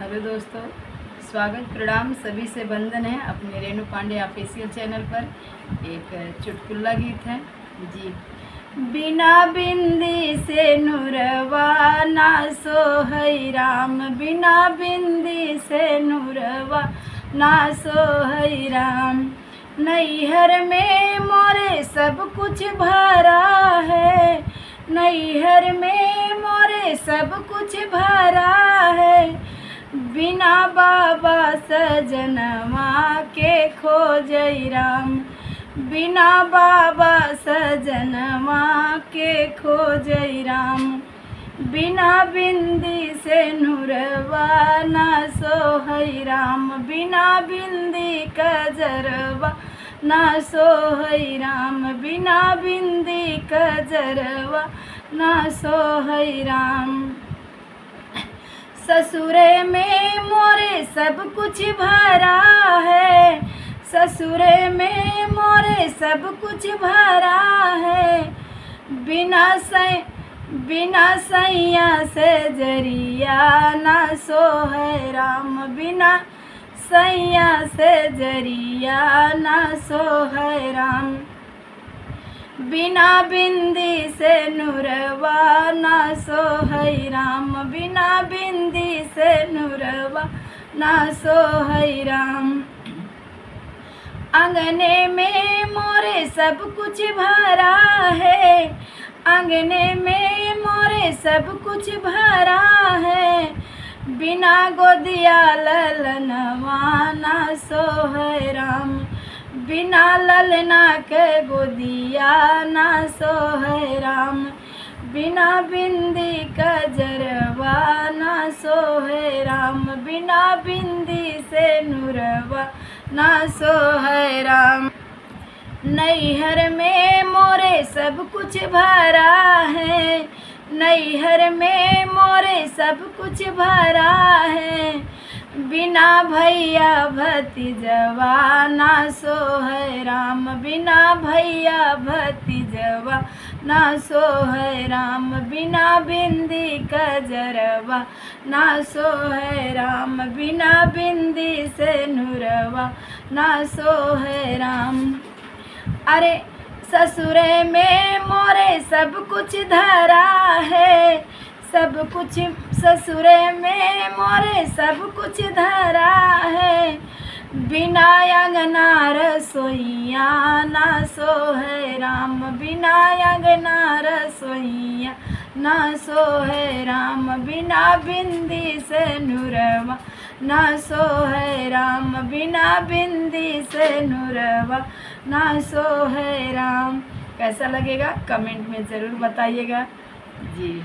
Hello दोस्तों, स्वागत प्रणाम सभी से वंदन है अपने रेणु पांडे ऑफिशियल चैनल पर। एक चुटकुला गीत है जी। बिना बिंदी से नूरवा ना सोहै राम, बिना बिंदी से नूरवा ना सोहै राम। नैहर में मोरे सब कुछ भरा है, नैहर में मोरे सब कुछ भरा है। बिना बाबा सजनवा के खोजै राम, बिना बाबा सजनवा के खोजै राम। बिना बिंदी से नूरवा ना सोहै राम, बिना बिंदी कजरवा ना सोहै राम, बिना बिंदी कजरवा ना सोहै राम। ससुरे में मोरे सब कुछ भरा है, ससुरे में मोरे सब कुछ भरा है। बिना सैया से जरिया ना सोहै राम, बिना सैया से जरिया ना सोहै राम। बिना बिंदी से नूरवा ना सोहै राम, बिना बिंदी से नूरवा ना सोहै राम। अंगने में मोरे सब कुछ भरा है, अंगने में मोरे सब कुछ भरा है। बिना गोदिया ललनवा ना सोहै राम, बिना ललना के गोदिया ना सोहै राम। बिना बिंदी कजरवा ना सोहै राम, बिना बिंदी से नूरवा ना सोहै राम। नैहर में मोरे सब कुछ भरा है, नैहर में मोरे सब कुछ भरा है। बिना भैया भतीजवा ना सोहै राम, बिना भैया भतीजवा ना सोहै राम। बिना बिंदी कजरवा ना सोहै राम, बिना बिंदी से नूरवा ना सोहै राम। अरे ससुरे में मोरे सब कुछ धरा है, सब कुछ ससुरे में मोरे सब कुछ धरा है। बिना अंगना रसोइया ना सोहै राम, बिना अंगना रसोइया ना सोहै राम। बिना बिंदी से नूरवा ना सोहै राम, बिना बिंदी से नूरवा ना सोहै राम। कैसा लगेगा कमेंट में ज़रूर बताइएगा जी।